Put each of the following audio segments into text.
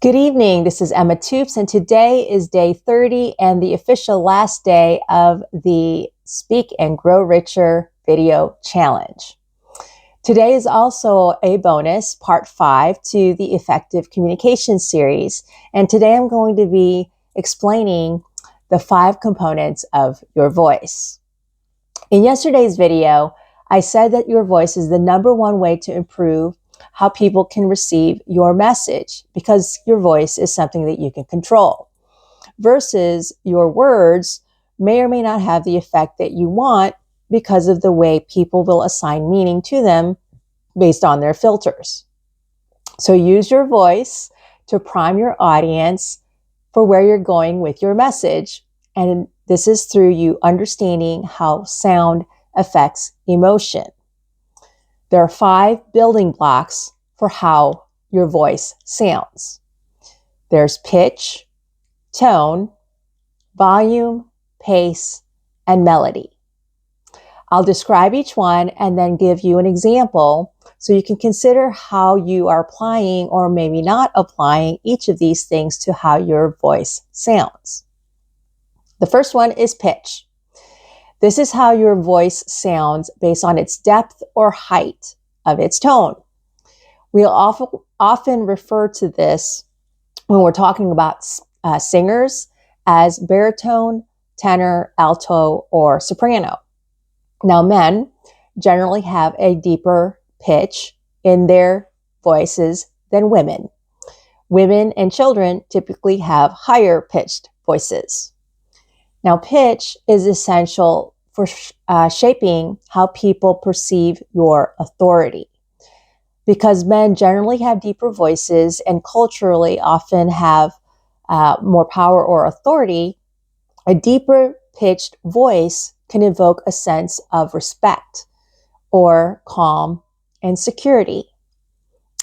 Good evening. This is Emma Toops, and today is day 30 and the official last day of the Speak and Grow Richer video challenge. Today is also a bonus, part 5 to the Effective Communication series. And today I'm going to be explaining the 5 components of your voice. In yesterday's video, I said that your voice is the number one way to improve how people can receive your message because your voice is something that you can control versus your words may or may not have the effect that you want because of the way people will assign meaning to them based on their filters. So use your voice to prime your audience for where you're going with your message. And this is through you understanding how sound affects emotion. There are 5 building blocks for how your voice sounds. There's pitch, tone, volume, pace, and melody. I'll describe each one and then give you an example so you can consider how you are applying or maybe not applying each of these things to how your voice sounds. The first one is pitch. This is how your voice sounds based on its depth or height of its tone. We'll often refer to this when we're talking about singers as baritone, tenor, alto, or soprano. Now, men generally have a deeper pitch in their voices than women. Women and children typically have higher pitched voices. Now, pitch is essential for shaping how people perceive your authority. Because men generally have deeper voices and culturally often have more power or authority, a deeper pitched voice can evoke a sense of respect or calm and security.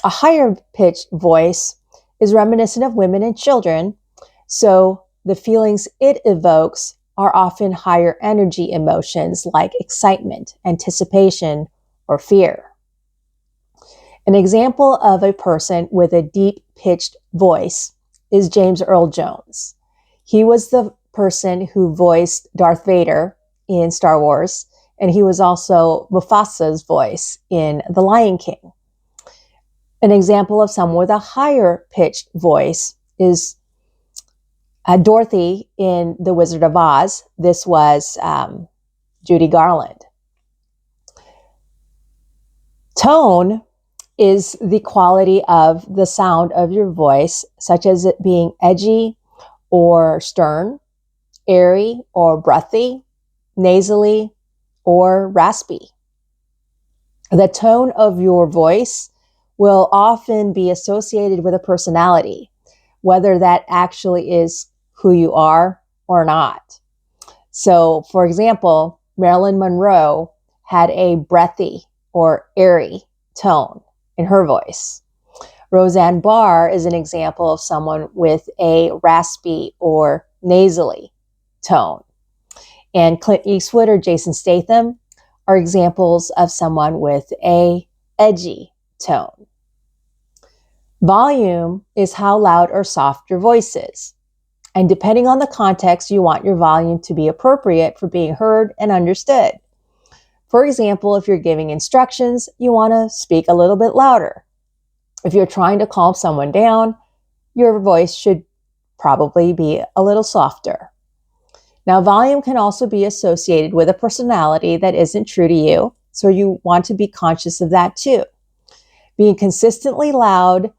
A higher pitched voice is reminiscent of women and children, so the feelings it evokes are often higher energy emotions like excitement, anticipation, or fear. An example of a person with a deep-pitched voice is James Earl Jones. He was the person who voiced Darth Vader in Star Wars, and he was also Mufasa's voice in The Lion King. An example of someone with a higher-pitched voice is Dorothy in The Wizard of Oz. This was Judy Garland. Tone is the quality of the sound of your voice, such as it being edgy or stern, airy or breathy, nasally or raspy. The tone of your voice will often be associated with a personality, whether that actually is who you are or not. So, for example, Marilyn Monroe had a breathy or airy tone in her voice. Roseanne Barr is an example of someone with a raspy or nasally tone. And Clint Eastwood or Jason Statham are examples of someone with a edgy tone. Volume is how loud or soft your voice is. And depending on the context, you want your volume to be appropriate for being heard and understood. For example, if you're giving instructions, you want to speak a little bit louder. If you're trying to calm someone down, your voice should probably be a little softer. Now, volume can also be associated with a personality that isn't true to you, so you want to be conscious of that too. Being consistently loud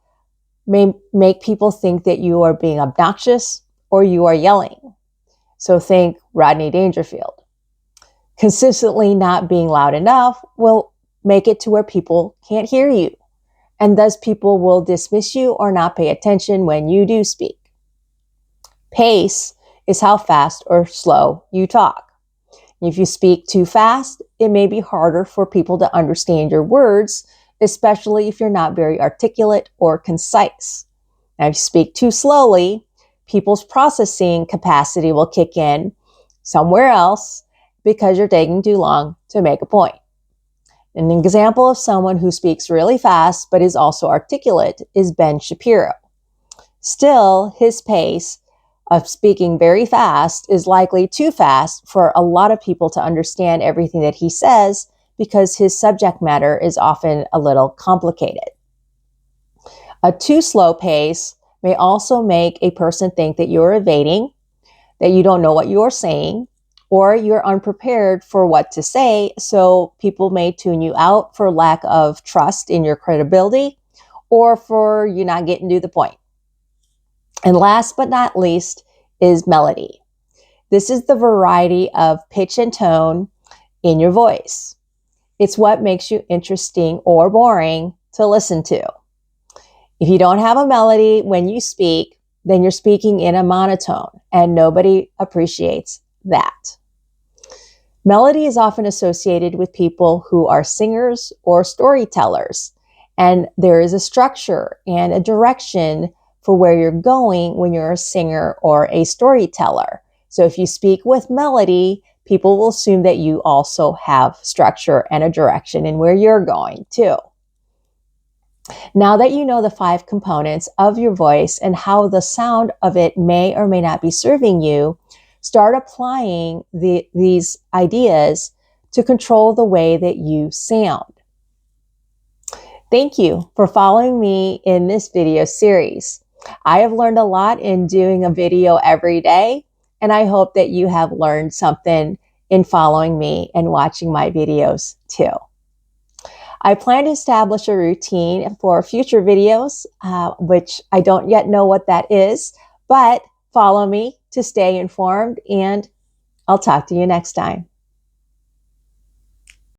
may make people think that you are being obnoxious or you are yelling. So think Rodney Dangerfield. Consistently not being loud enough will make it to where people can't hear you, and thus people will dismiss you or not pay attention when you do speak. Pace is how fast or slow you talk. If you speak too fast, it may be harder for people to understand your words, especially if you're not very articulate or concise. Now, if you speak too slowly, people's processing capacity will kick in somewhere else because you're taking too long to make a point. An example of someone who speaks really fast but is also articulate is Ben Shapiro. Still, his pace of speaking very fast is likely too fast for a lot of people to understand everything that he says because his subject matter is often a little complicated. A too slow pace may also make a person think that you're evading, that you don't know what you're saying, or you're unprepared for what to say, so people may tune you out for lack of trust in your credibility or for you not getting to the point. And last but not least is melody. This is the variety of pitch and tone in your voice. It's what makes you interesting or boring to listen to. If you don't have a melody when you speak, then you're speaking in a monotone, and nobody appreciates that. Melody is often associated with people who are singers or storytellers, and there is a structure and a direction for where you're going when you're a singer or a storyteller. So if you speak with melody, people will assume that you also have structure and a direction in where you're going too. Now that you know the 5 components of your voice and how the sound of it may or may not be serving you, start applying these ideas to control the way that you sound. Thank you for following me in this video series. I have learned a lot in doing a video every day, and I hope that you have learned something in following me and watching my videos too. I plan to establish a routine for future videos, which I don't yet know what that is, but follow me to stay informed, and I'll talk to you next time.